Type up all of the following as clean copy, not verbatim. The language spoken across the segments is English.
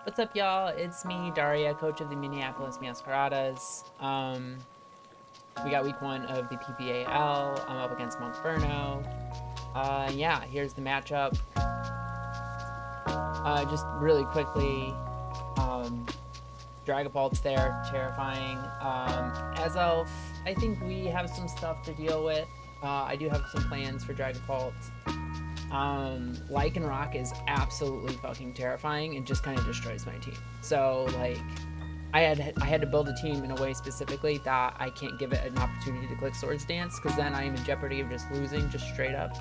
What's up, y'all? It's me, Daria, coach of the Minneapolis Masqueradas. We got week 1 of the PBAL. I'm up against Monkferno. Yeah, here's the matchup. Just really quickly, Dragapult's there, terrifying. As Elf, I think we have some stuff to deal with. I do have some plans for Dragapult. Lycan Rock is absolutely fucking terrifying and just kind of destroys my team. So like, I had to build a team in a way specifically that I can't give it an opportunity to click Swords Dance, because then I am in jeopardy of just losing, just straight up.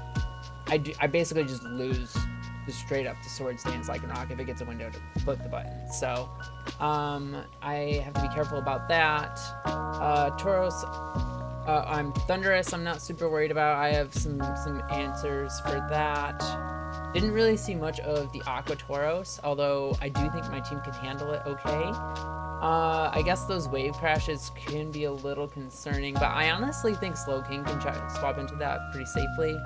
I basically just lose just straight up to Swords Dance Lycan Rock if it gets a window to click the button. So I have to be careful about that. Tauros, I'm Thunderous, I'm not super worried about. I have some answers for that. Didn't really see much of the Aqua Tauros, although I do think my team can handle it okay. I guess those wave crashes can be a little concerning, but I honestly think Slowking can swap into that pretty safely.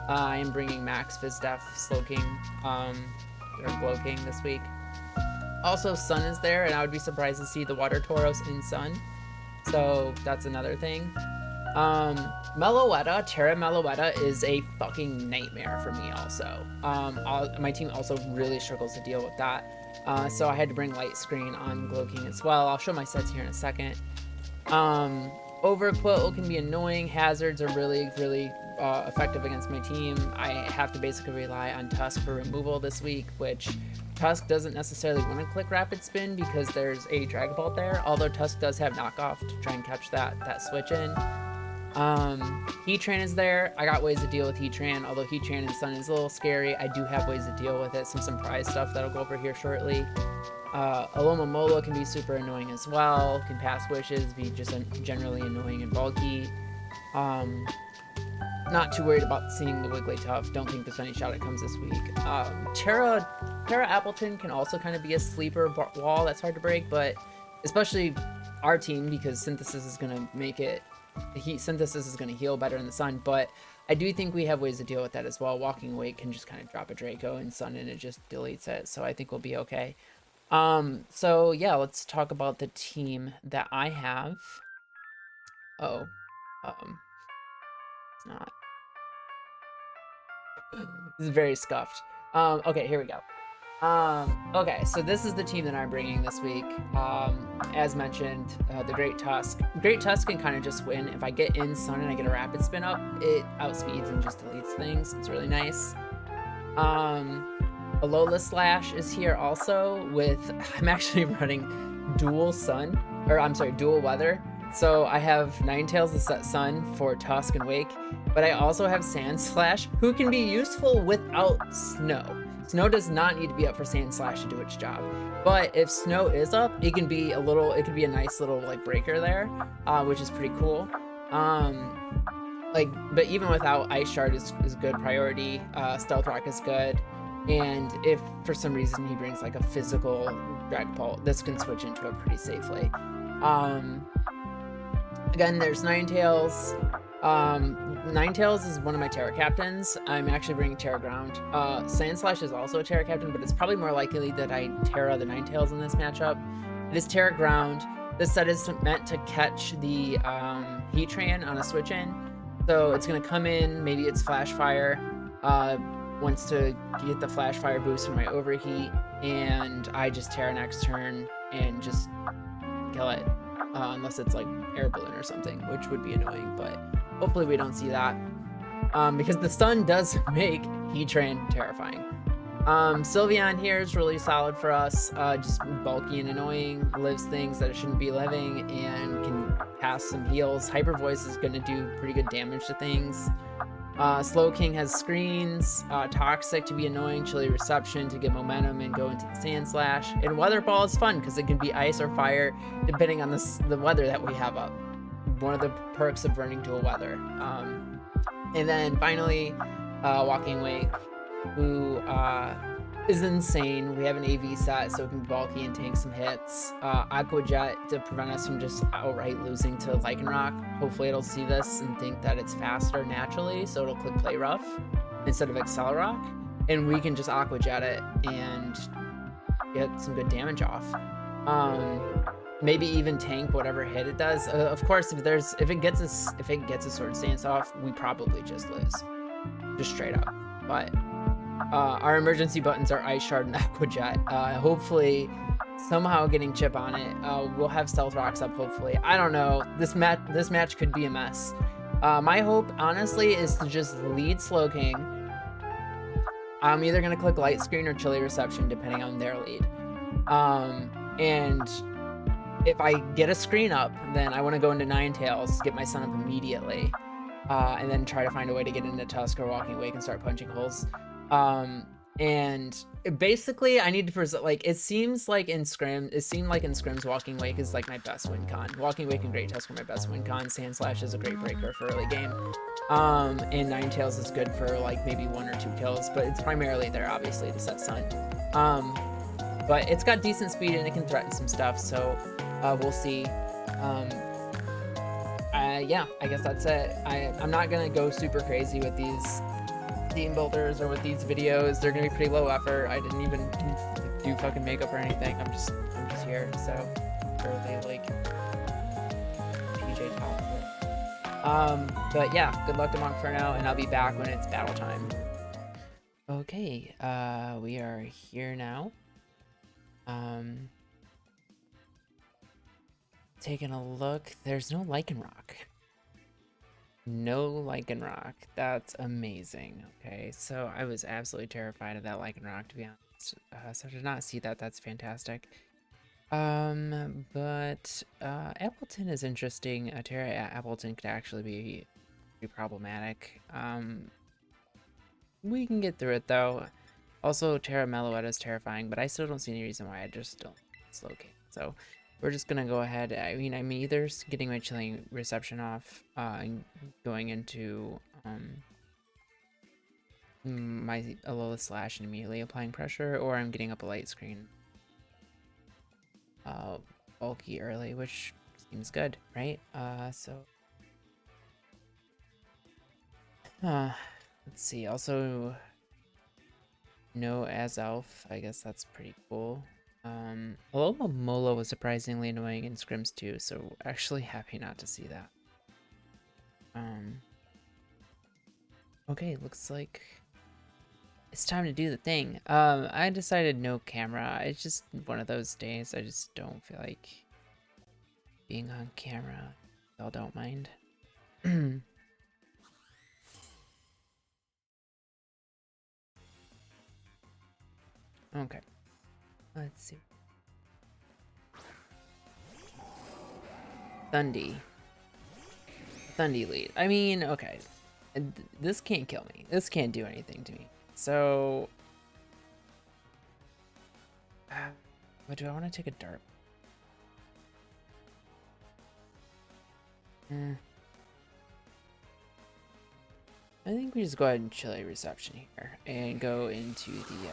I am bringing Max Fizdef Slowking, or Glowking this week. Also, Sun is there, and I would be surprised to see the Water Tauros in Sun, so that's another thing. Meloetta, Terra Meloetta is a fucking nightmare for me also. My team also really struggles to deal with that. So I had to bring Light Screen on Glowking as well. I'll show my sets here in a second. Overquill can be annoying. Hazards are really effective against my team. I have to basically rely on Tusk for removal this week, which Tusk doesn't necessarily want to click Rapid Spin because there's a Dragapult there, although Tusk does have knockoff to try and catch that switch in. Heatran is there. I got ways to deal with Heatran, although Heatran and Sun is a little scary. I do have ways to deal with it, some surprise stuff that'll go over here shortly. Alomomola can be super annoying as well, can pass wishes, be just generally annoying and bulky. Not too worried about seeing the Wigglytuff. Don't think there's any shot it comes this week. Terra Appleton can also kind of be a sleeper wall that's hard to break, but especially our team, because Synthesis is going to make it. Synthesis is going to heal better in the Sun, but I do think we have ways to deal with that as well. Walking Away can just kind of drop a Draco in Sun and it just deletes it, so I think we'll be okay. So yeah, let's talk about the team that I have. It's not. This is very scuffed. Okay, here we go. Okay, so this is the team that I'm bringing this week. As mentioned, the Great Tusk. Great Tusk can kind of just win. If I get in Sun and I get a Rapid Spin up, it outspeeds and just deletes things. It's really nice. Alola Slash is here also with, I'm actually running dual weather. So I have Ninetales to set Sun for Tusk and Wake, but I also have Sand Slash, who can be useful without Snow. Snow does not need to be up for Sand Slash to do its job, but if Snow is up, it can be a nice little like breaker there, which is pretty cool. But even without Ice Shard is good priority. Stealth Rock is good, and if for some reason he brings like a physical Dragapult, this can switch into it pretty safely. Again, there's Ninetales. Ninetales is one of my Terra captains. I'm actually bringing Terra Ground. Sandslash is also a Terra captain, but it's probably more likely that I Terra the Ninetales in this matchup. It is Terra Ground. This set is meant to catch the Heatran on a switch in. So it's going to come in, maybe it's Flash Fire, wants to get the Flash Fire boost from my Overheat, and I just Terra next turn and just kill it. Unless it's like Air Balloon or something, which would be annoying, but hopefully we don't see that. Because the Sun does make Heatran terrifying. Sylveon here is really solid for us, just bulky and annoying, lives things that it shouldn't be living, and can pass some heals. Hyper Voice is going to do pretty good damage to things. Slowking has screens, Toxic to be annoying, Chilly Reception to get momentum and go into the Sand Slash, and Weather Ball is fun because it can be ice or fire depending on the weather that we have up. One of the perks of running dual weather. And then finally, Walking Wake, who is insane. We have an AV set, so it can be bulky and tank some hits. Aqua Jet to prevent us from just outright losing to Lycanroc. Hopefully it'll see this and think that it's faster naturally, so it'll click Play Rough instead of Accelerock. And we can just Aqua Jet it and get some good damage off. Maybe even tank whatever hit it does. Of course, if it gets a sword stance off, we probably just lose, just straight up. But our emergency buttons are Ice Shard and Aquajet. Hopefully, somehow getting chip on it. We'll have stealth rocks up. Hopefully, I don't know. This match could be a mess. My hope, honestly, is to just lead Slowking. I'm either gonna click Light Screen or Chilly Reception, depending on their lead. And if I get a screen up, then I want to go into Ninetales, get my son up immediately, and then try to find a way to get into Tusk or Walking Wake and start punching holes. And basically, I need to present, like, it seemed like in scrims, Walking Wake is like my best win con. Walking Wake and Great Tusk are my best win con. Sand Slash is a great breaker for early game. And Ninetales is good for like maybe 1 or 2 kills, but it's primarily there, obviously, to set Sun. But it's got decent speed and it can threaten some stuff, so we'll see. Yeah, I guess that's it. I'm not gonna go super crazy with these team builders or with these videos. They're gonna be pretty low effort. I didn't even do fucking makeup or anything. I'm just here, so early, like PJ top. But yeah, good luck to Monkferno, and I'll be back when it's battle time. Okay, we are here now. Taking a look, there's no Lycanroc. No Lycanroc. That's amazing. Okay, so I was absolutely terrified of that Lycanroc, to be honest. So to not see that, that's fantastic. But Appleton is interesting. Terra Appleton could actually be pretty problematic. We can get through it though. Also, Terra Meloetta is terrifying, but I still don't see any reason why I just don't Slowking. So we're just gonna go ahead. I mean, I'm either getting my Chilling Reception off and going into my Alola Slash and immediately applying pressure, or I'm getting up a Light Screen bulky early, which seems good, right? Let's see. Also, no Azelf. I guess that's pretty cool. Alola Mola was surprisingly annoying in scrims too, so actually happy not to see that. Okay, looks like it's time to do the thing. I decided no camera. It's just one of those days. I just don't feel like being on camera. Y'all don't mind. Okay. Let's see. Thundy lead. I mean, okay. This can't kill me. This can't do anything to me. So, but do I want to take a dart? I think we just go ahead and Chilly Reception here and go into the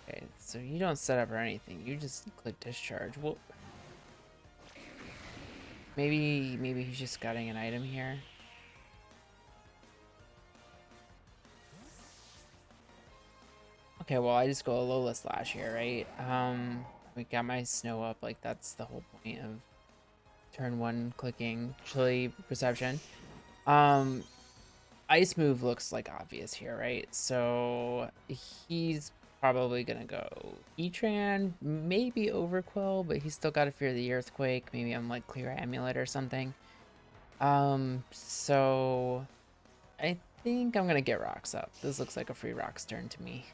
okay, so you don't set up or anything, you just click discharge. Well, maybe he's just getting an item here. Okay, well, I just go Alola Slash here, right? We got my snow up, like that's the whole point of turn 1 clicking Chilly Reception. Ice move looks like obvious here, right? So he's probably gonna go Heatran, maybe Overquill, but he's still got to fear the Earthquake. Maybe I'm like Clear Amulet or something. So I think I'm gonna get rocks up. This looks like a free rocks turn to me.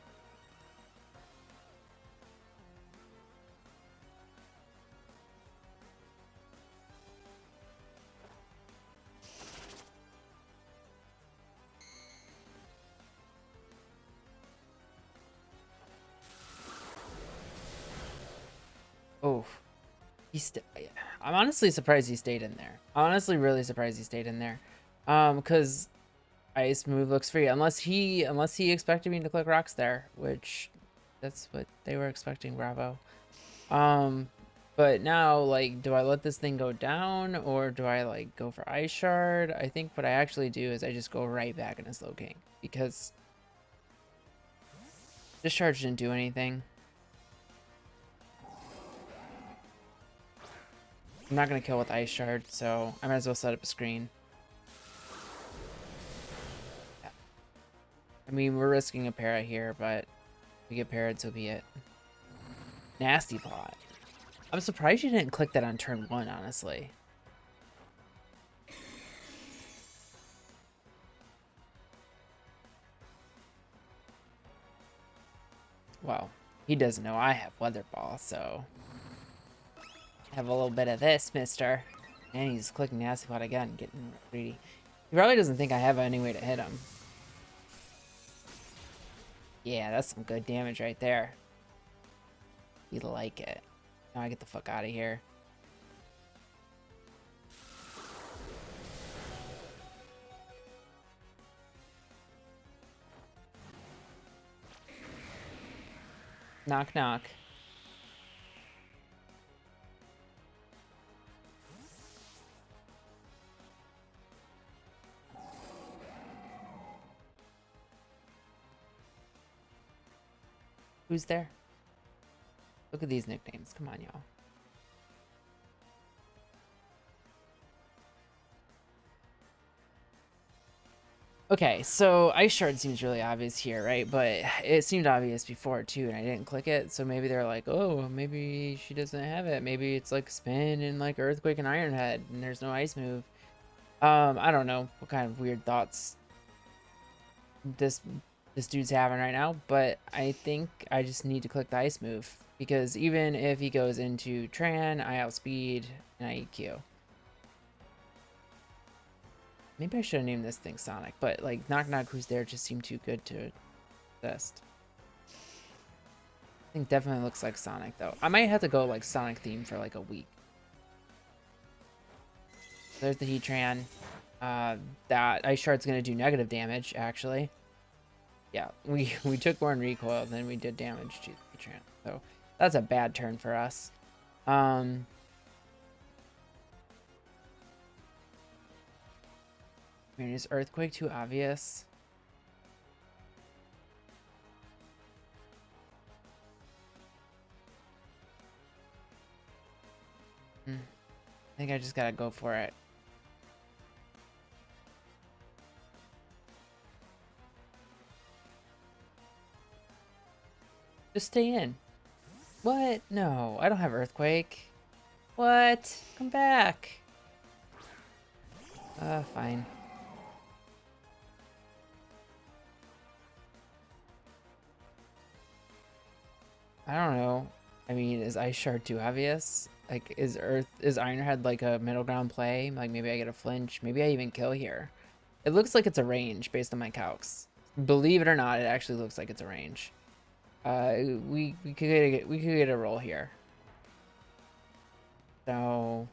Oh, I'm honestly surprised he stayed in there. Honestly, really surprised he stayed in there. Because Ice move looks free, unless he expected me to click rocks there, which that's what they were expecting. Bravo. But now, like, do I let this thing go down, or do I like go for Ice Shard? I think what I actually do is I just go right back into Slowking, because Discharge didn't do anything. I'm not gonna kill with Ice Shard, so I might as well set up a screen. I mean, we're risking a para here, but if we get parried, so be it. Nasty pot. I'm surprised you didn't click that on turn 1, honestly. Well, he doesn't know I have Weather Ball, so... Have a little bit of this, mister. And he's clicking Nasty Pot again, getting greedy. He probably doesn't think I have any way to hit him. Yeah, that's some good damage right there. You like it. Now I get the fuck out of here. Knock, knock. Who's there? Look at these nicknames. Come on, y'all. Okay, so Ice Shard seems really obvious here, right? But it seemed obvious before, too, and I didn't click it. So maybe they're like, oh, maybe she doesn't have it. Maybe it's like Spin and like Earthquake and Iron Head, and there's no Ice move. I don't know what kind of weird thoughts this dude's having right now, but I think I just need to click the Ice move. Because even if he goes into Tran, I outspeed, and I EQ. Maybe I should have named this thing Sonic, but like Knock Knock Who's There just seemed too good to test. I think definitely looks like Sonic though. I might have to go like Sonic theme for like a week. There's the Heatran. That Ice Shard's gonna do negative damage actually. Yeah, we took more in recoil than we did damage to the Heatran. So that's a bad turn for us. I mean, is Earthquake too obvious? I think I just gotta go for it. Just stay in. What? No, I don't have Earthquake. What? Come back. Fine. I don't know. I mean, is Ice Shard too obvious? Like, is Ironhead like a middle ground play? Like, maybe I get a flinch. Maybe I even kill here. It looks like it's a range based on my calcs. Believe it or not, it actually looks like it's a range. We could get a roll here. So,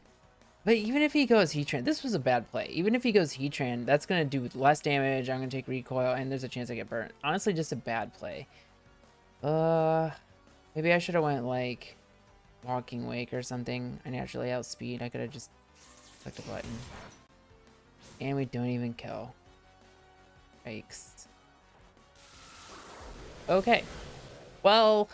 but even if he goes Heatran, this was a bad play. Even if he goes Heatran, that's gonna do less damage. I'm gonna take recoil, and there's a chance I get burnt. Honestly, just a bad play. Maybe I should have went like Walking Wake or something. I naturally outspeed. I could have just clicked a button. And we don't even kill. Yikes. Okay. Well,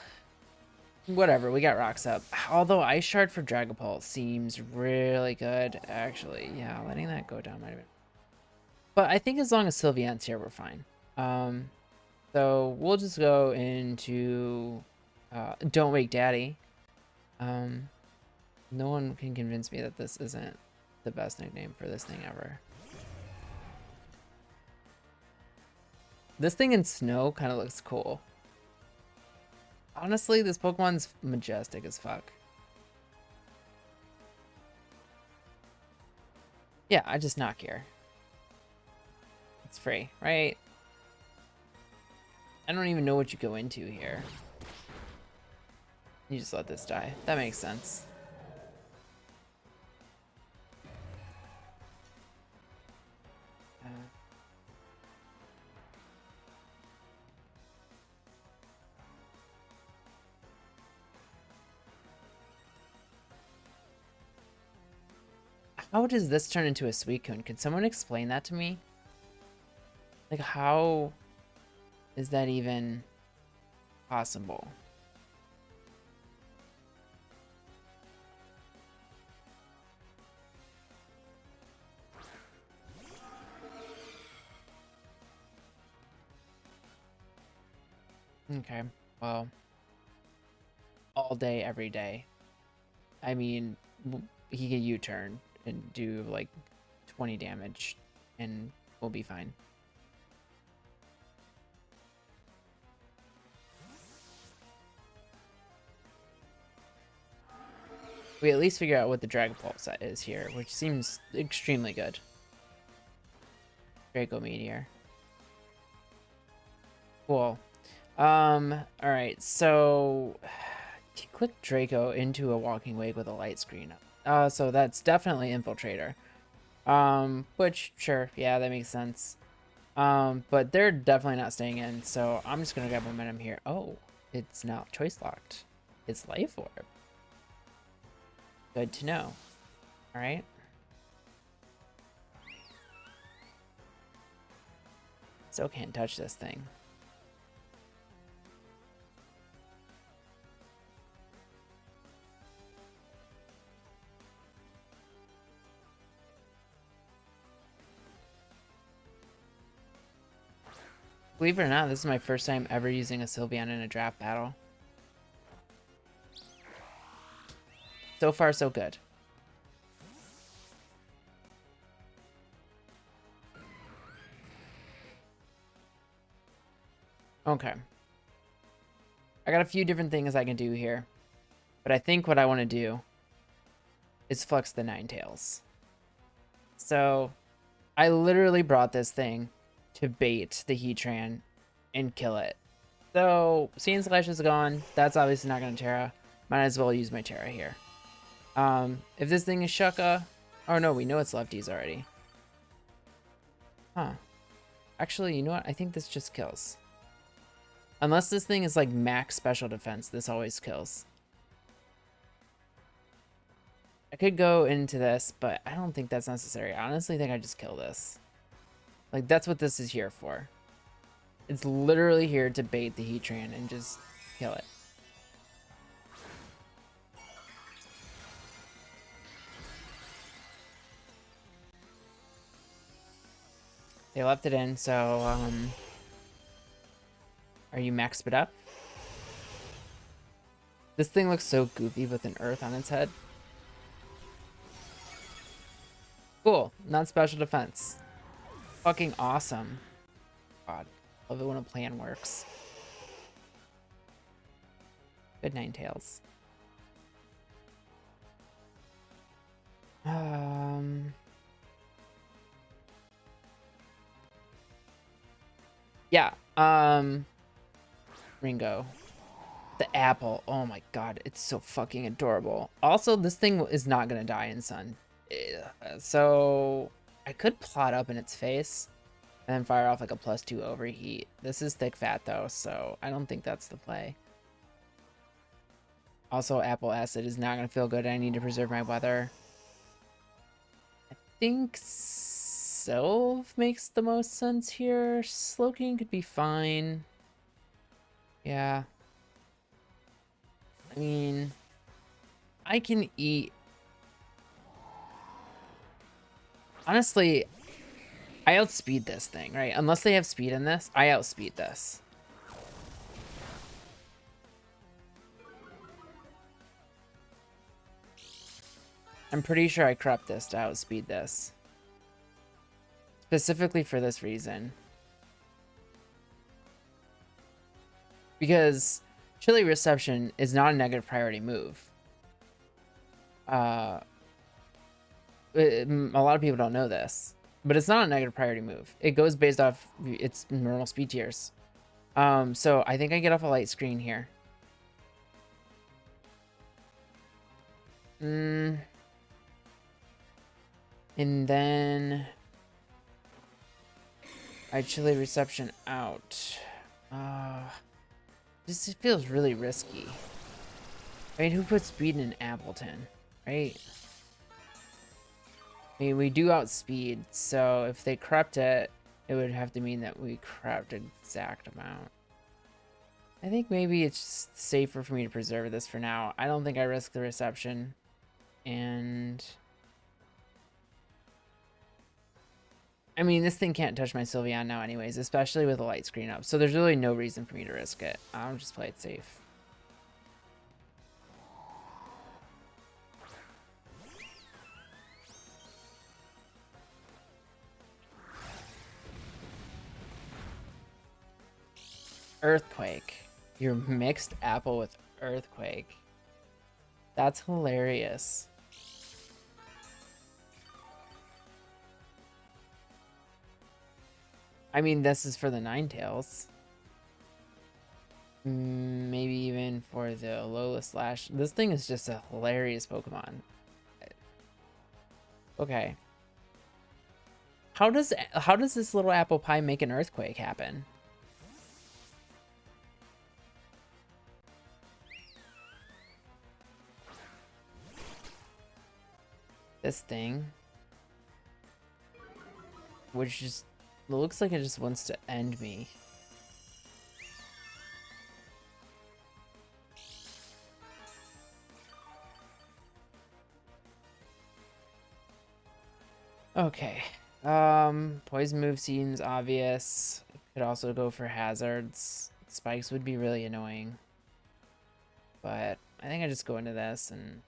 whatever. We got rocks up. Although Ice Shard for Dragapult seems really good, actually. Yeah, letting that go down might have been. But I think as long as Sylveon's here, we're fine. So we'll just go into Don't Wake Daddy. No one can convince me that this isn't the best nickname for this thing ever. This thing in snow kind of looks cool. Honestly, this Pokemon's majestic as fuck. Yeah, I just knock here. It's free, right? I don't even know what you go into here. You just let this die. That makes sense. How does this turn into a Suicune? Could someone explain that to me? Like, how is that even possible? Okay, well, all day, every day. I mean, he can U-turn and do like 20 damage, and we'll be fine. We at least figure out what the Dragon Pulse set is here, which seems extremely good. Draco Meteor. Cool. Alright, so click Draco into a walking wake with a light screen up. So that's definitely Infiltrator. Which, sure, yeah, that makes sense. But they're definitely not staying in, so I'm just gonna grab momentum here. Oh, it's not choice locked. It's Life Orb. Good to know. Alright. Still can't touch this thing. Believe it or not, this is my first time ever using a Sylveon in a draft battle. So far, so good. Okay. I got a few different things I can do here. But I think what I want to do is flex the Ninetales. So, I literally brought this thing to bait the Heatran and kill it. So, Sand Slash is gone. That's obviously not going to Terra. Might as well use my Terra here. If this thing is Shucka... Oh no, we know it's lefties already. Huh. Actually, you know what? I think this just kills. Unless this thing is like max special defense, this always kills. I could go into this, but I don't think that's necessary. I honestly think I just kill this. Like, that's what this is here for. It's literally here to bait the Heatran and just kill it. They left it in, so, are you maxed it up? This thing looks so goofy with an earth on its head. Cool, not special defense. Fucking awesome. God, love it when a plan works. Good Ninetales. Yeah, Ringo. The apple. Oh my god, it's so fucking adorable. Also, this thing is not gonna die in Sun. So, I could plot up in its face and then fire off like a +2 overheat. This is thick fat though, so I don't think that's the play. Also, apple acid is not gonna feel good. I need to preserve my weather. I think Sylve makes the most sense here. Slowking could be fine. Yeah. I mean, I can eat. Honestly, I outspeed this thing, right? Unless they have speed in this, I outspeed this. I'm pretty sure I corrupt this to outspeed this. Specifically for this reason. Because Chilly Reception is not a negative priority move. A lot of people don't know this, but it's not a negative priority move. It goes based off its normal speed tiers. So I think I get off a light screen here. And then I Chilly Reception out. This feels really risky. I mean, who puts speed in an Appleton, right? I mean, we do outspeed, so if they corrupt it, it would have to mean that we corrupt an exact amount. I think maybe it's safer for me to preserve this for now. I don't think I risk the reception. And I mean, this thing can't touch my Sylveon now anyways, especially with the light screen up. So there's really no reason for me to risk it. I'll just play it safe. Earthquake. Your mixed apple with Earthquake. That's hilarious. I mean, this is for the Ninetales. Maybe even for the Alola Slash. This thing is just a hilarious Pokemon. Okay. How does this little apple pie make an earthquake happen? This thing, which just looks like it just wants to end me. Okay. Poison move seems obvious. Could also go for hazards. Spikes would be really annoying. But I think I just go into this and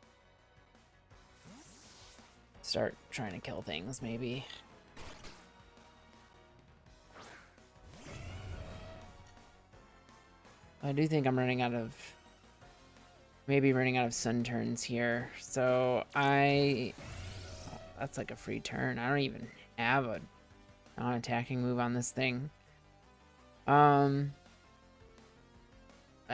start trying to kill things, maybe. I do think I'm running out of... maybe running out of sun turns here. So I... oh, that's like a free turn. I don't even have a non-attacking move on this thing. I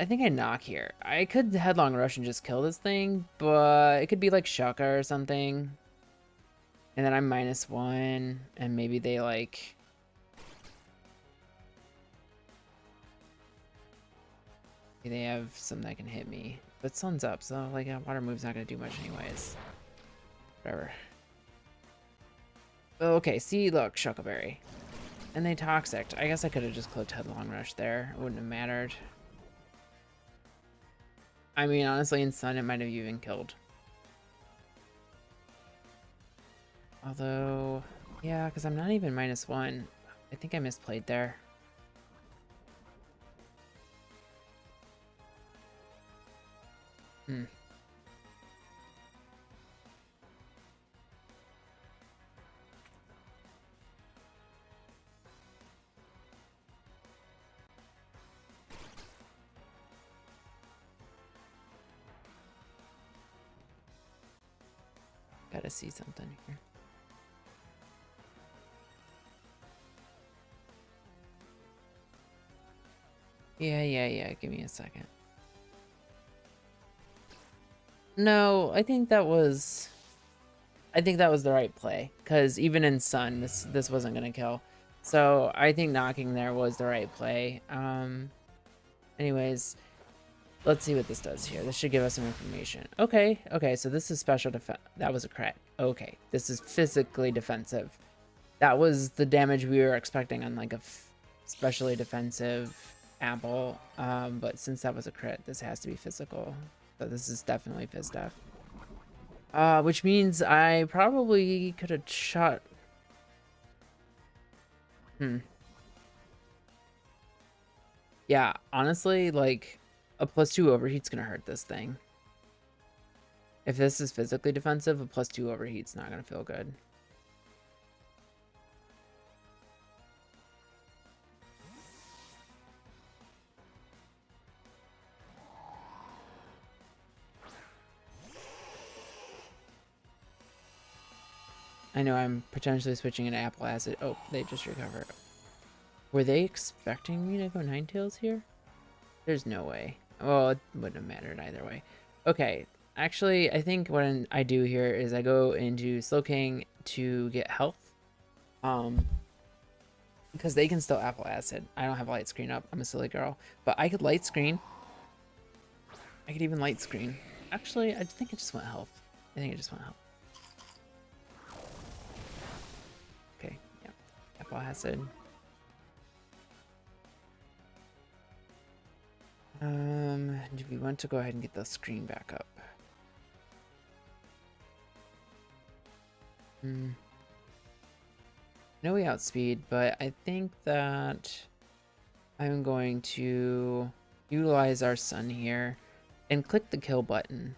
think I knock here. I could headlong rush and just kill this thing, but it could be like Shaka or something. And then I'm -1, and maybe they like... maybe they have something that can hit me. But sun's up, so like a water move's not gonna do much anyways. Whatever. Oh, okay, see, look, Shuckleberry. And they Toxic. I guess I could have just clicked Headlong Rush there. It wouldn't have mattered. I mean, honestly, in Sun, it might have even killed. Although, yeah, because I'm not even -1. I think I misplayed there. Gotta see something here. Yeah. Give me a second. No, I think that was the right play, because even in Sun, this wasn't gonna kill. So I think knocking there was the right play. Anyways, let's see what this does here. This should give us some information. Okay, so this is special defense. That was a crit. Okay, this is physically defensive. That was the damage we were expecting on like a specially defensive apple. But since that was a crit, this has to be physical. So this is definitely phys def. Which means I probably could have shot... Yeah, honestly, like, a +2 overheat's gonna hurt this thing. If this is physically defensive, a +2 overheat's not gonna feel good. I know I'm potentially switching into Apple Acid. Oh, they just recovered. Were they expecting me to go Ninetales here? There's no way. Well, it wouldn't have mattered either way. Okay, actually, I think what I do here is I go into Slowking to get health. Because they can still Apple Acid. I don't have light screen up. I'm a silly girl. But I could light screen. I could even light screen. Actually, I think I just want health. I think I just want health. Okay, yeah. Apple Acid. Do we want to go ahead and get the screen back up? I know we outspeed, but I think that I'm going to utilize our sun here and click the kill button.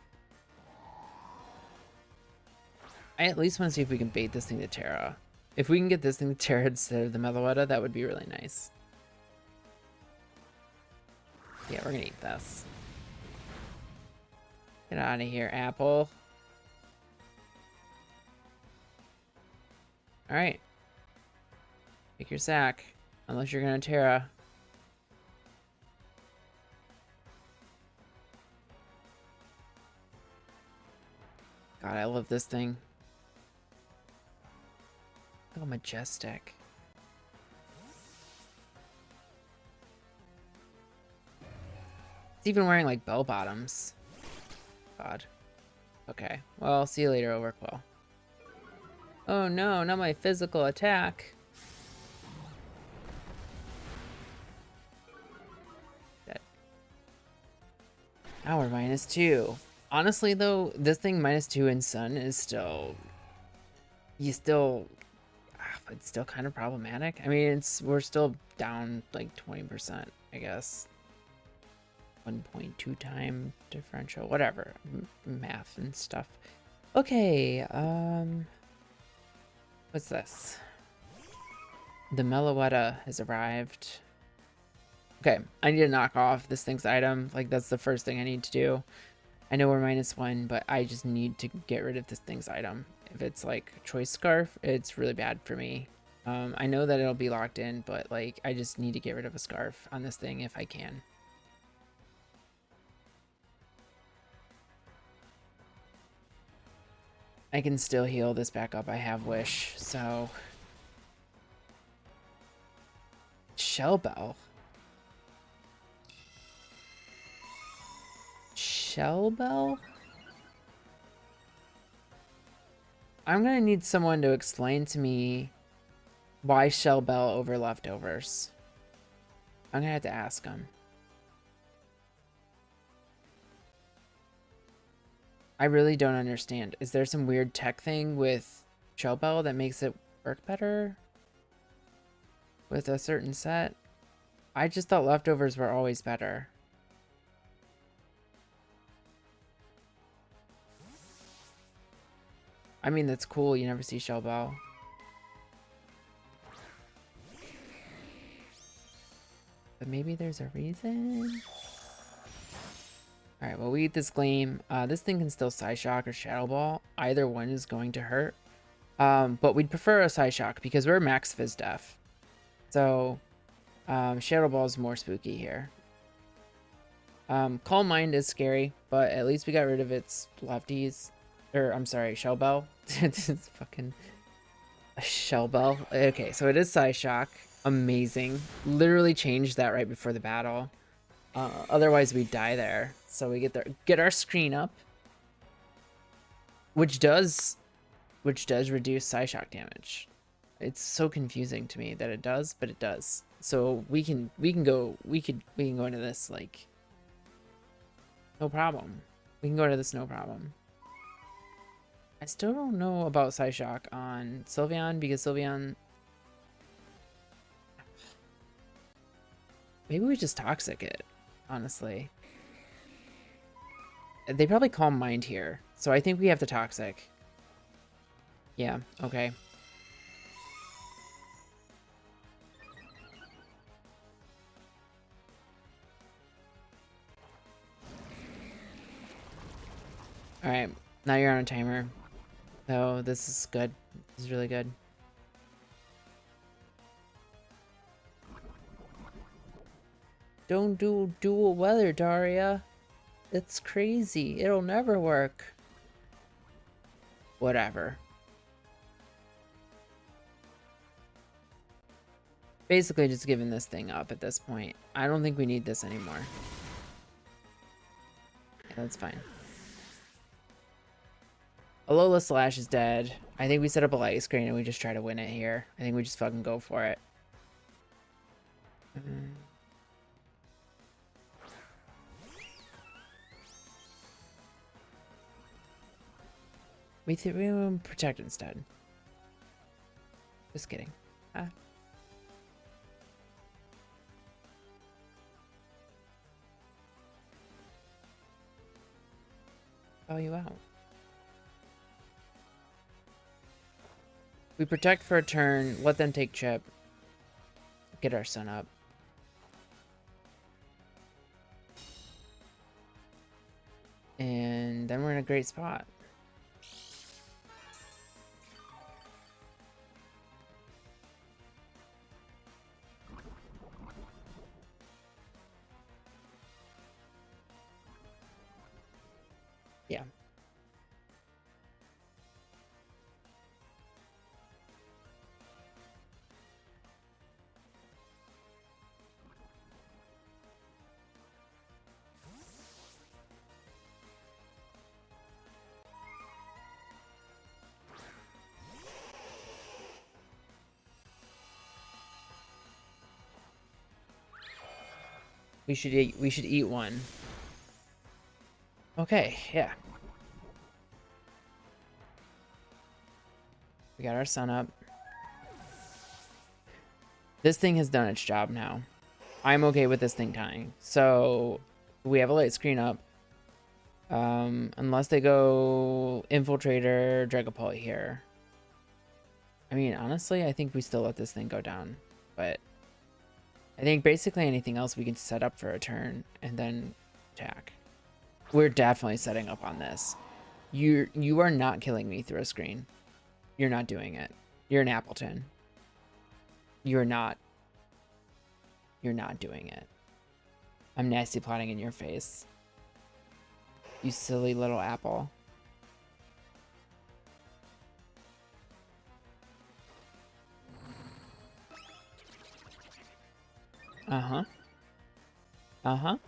I at least want to see if we can bait this thing to Terra. If we can get this thing to Terra instead of the Meloetta, that would be really nice. Yeah, we're gonna eat this. Get out of here, Apple. Alright. Pick your sack. Unless you're gonna Terra. God, I love this thing. Look how majestic. It's even wearing like bell bottoms. God. Okay. Well, see you later, Overquill. Oh no, not my physical attack. Dead. Now we're -2. Honestly though, this thing -2 in Sun is still... it's still kind of problematic. I mean, we're still down like 20%, I guess. 1.2 time differential, whatever. Math and stuff. Okay, what's this? The Meloetta has arrived. Okay, I need to knock off this thing's item. Like, that's the first thing I need to do. I know we're -1, but I just need to get rid of this thing's item. If it's like choice scarf, it's really bad for me. I know that it'll be locked in, but like, I just need to get rid of a scarf on this thing if I can. I can still heal this back up. I have Wish, so... Shell Bell. Shell Bell? I'm gonna need someone to explain to me why Shell Bell over Leftovers. I'm gonna have to ask them. I really don't understand. Is there some weird tech thing with Shell Bell that makes it work better with a certain set? I just thought Leftovers were always better. I mean, that's cool. You never see Shell Bell. But maybe there's a reason? Alright, well, we eat this Gleam. This thing can still Psyshock or Shadow Ball. Either one is going to hurt. But we'd prefer a Psyshock because we're max Fizz Def. So, Shadow Ball is more spooky here. Calm Mind is scary, but at least we got rid of its lefties. Or, I'm sorry, Shell Bell. It's fucking... a Shell Bell. Okay, so it is Psyshock. Amazing. Literally changed that right before the battle. Otherwise we'd die there. So we get our screen up, which does reduce Psyshock damage. It's so confusing to me that it does, but it does. So we can go into this like no problem. We can go into this no problem. I still don't know about Psyshock on Sylveon because Sylveon... maybe we just Toxic it, honestly. They probably Calm Mind here, so I think we have to Toxic. Yeah, okay. Alright, now you're on a timer. So this is good. This is really good. Don't do dual weather, Daria. It's crazy. It'll never work. Whatever. Basically just giving this thing up at this point. I don't think we need this anymore. Yeah, that's fine. Alola Slash is dead. I think we set up a light screen and we just try to win it here. I think we just fucking go for it. We will protect instead. Just kidding. Oh, you out. We protect for a turn, let them take chip. Get our sun up. And then we're in a great spot. Yeah. We should eat one. Okay, yeah. We got our sun up. This thing has done its job now. I'm okay with this thing dying. So we have a light screen up. Unless they go Infiltrator, Dragapult here. I mean, honestly, I think we still let this thing go down. But I think basically anything else we can set up for a turn and then attack. We're definitely setting up on this. You are not killing me through a screen. You're not doing it. You're an Appleton. You're not doing it. I'm nasty plotting in your face. You silly little apple. Uh-huh. Uh-huh.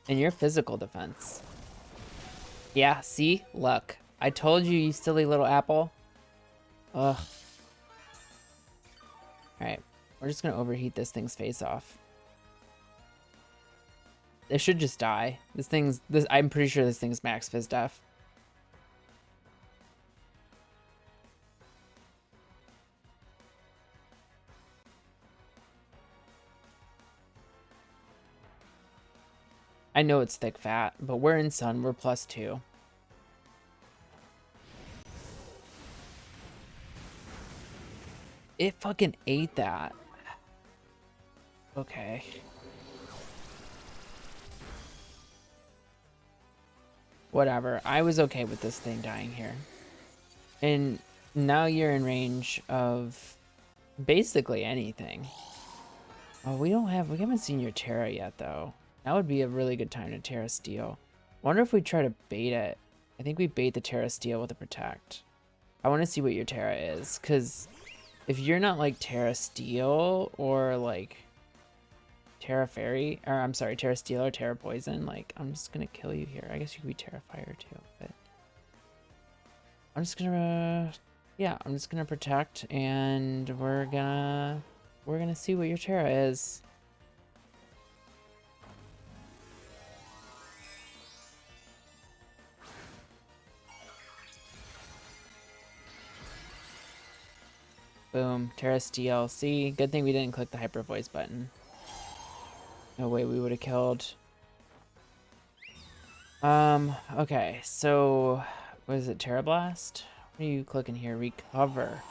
And your physical defense. Yeah, see? Look. I told you, you silly little apple. Ugh. Alright. We're just gonna overheat this thing's face off. It should just die. I'm pretty sure this thing's max Fizz Def. I know it's thick fat, but we're in sun, we're +2. It fucking ate that. Okay. Whatever. I was okay with this thing dying here. And now you're in range of basically anything. Oh, we haven't seen your Terra yet, though. That would be a really good time to Terra Steel. Wonder if we try to bait it. I think we bait the Terra Steel with a Protect. I want to see what your Terra is, because if you're not like Terra Steel or like Terra Fairy, or I'm sorry, Terra Steel or Terra Poison, like I'm just gonna kill you here. I guess you could be Terra Fire too, but I'm just gonna, yeah, I'm just gonna Protect, and we're gonna see what your Terra is. Boom, Terra Steel. See, good thing we didn't click the Hyper Voice button. No way we would have killed. Okay, so what is it, Terra Blast? What are you clicking here? Recover.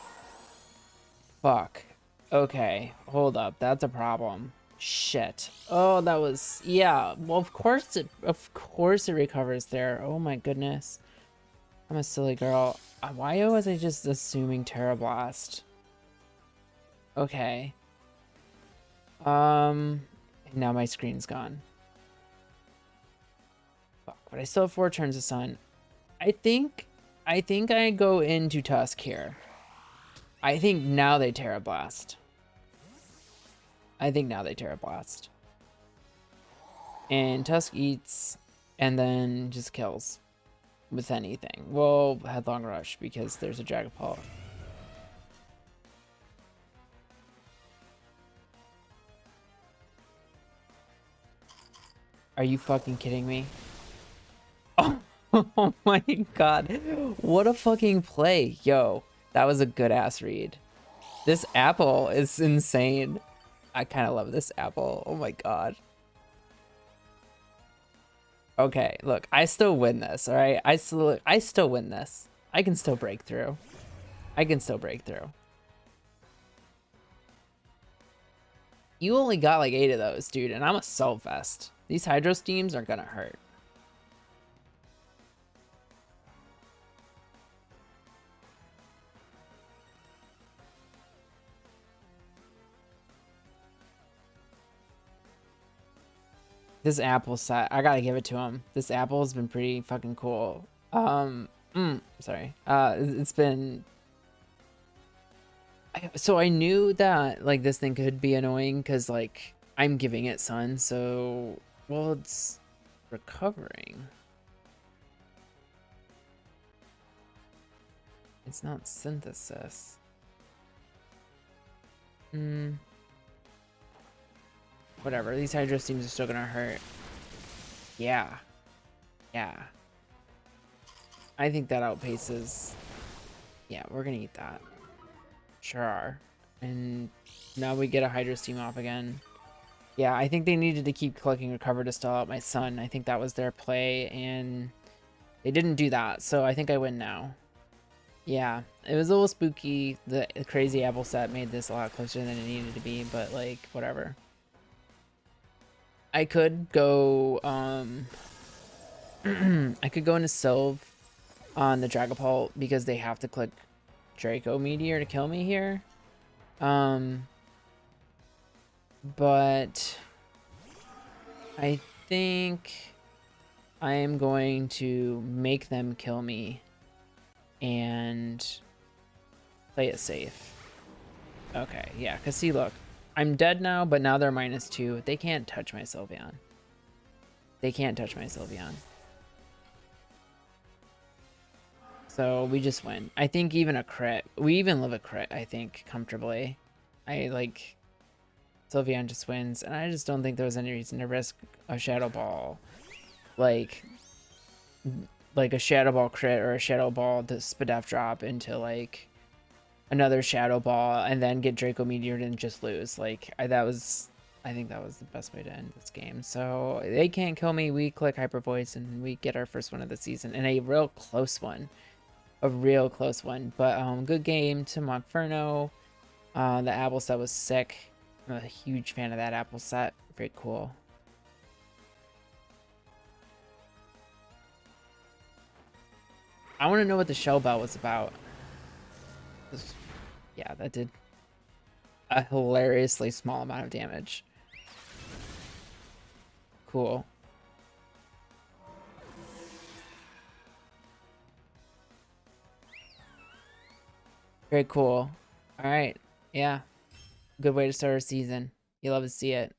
Fuck. Okay, hold up. That's a problem. Shit. Oh, that was, yeah. Well, of course it recovers there. Oh my goodness. I'm a silly girl. Why was I just assuming Terra Blast? Okay. Now my screen's gone. Fuck, but I still have 4 turns of sun. I think I go into Tusk here. I think now they Terra Blast. And Tusk eats and then just kills with anything. Well, Headlong Rush because there's a Dragapult. Are you fucking kidding me? Oh, oh my god. What a fucking play. Yo, that was a good ass read. This apple is insane. I kind of love this apple. Oh my god. Okay, look, I still win this, all right? I still win this. I can still break through. I can still break through. You only got like 8 of those, dude, and I'm a Salt Vest. These Hydro Steams are gonna hurt. This apple set, I gotta give it to him. This apple has been pretty fucking cool. Sorry. It's been. So I knew that like this thing could be annoying because like I'm giving it sun, so well it's recovering. It's not synthesis. Whatever. These Hydro Steams are still gonna hurt. Yeah. Yeah. I think that outpaces. Yeah, we're gonna eat that. Sure are. And now we get a Hydro Steam off again. Yeah, I think they needed to keep collecting Recover to stall out my son. I think that was their play, and they didn't do that, so I think I win now. Yeah, it was a little spooky. The crazy apple set made this a lot closer than it needed to be, but like, whatever. I could go, I could go into Sylve on the Dragapult because they have to click Draco Meteor to kill me here. But I think I am going to make them kill me and play it safe. Okay, yeah, because see, look, I'm dead now, but now they're -2. They can't touch my Sylveon. They can't touch my Sylveon. So we just win. I think even a crit. We even live a crit, I think, comfortably. I like Sylveon just wins, and I just don't think there was any reason to risk a Shadow Ball. Like a Shadow Ball crit or a Shadow Ball to Spadef drop into like another Shadow Ball and then get Draco Meteored and just lose. Like I think that was the best way to end this game. So they can't kill me. We click Hyper Voice and we get our first one of the season, and a real close one. A real close one. But good game to Monkferno. The apple set was sick. I'm a huge fan of that apple set. Very cool. I want to know what the Shell Bell was about. Yeah, that did a hilariously small amount of damage. Cool. Very cool. All right. Yeah. Good way to start a season. You love to see it.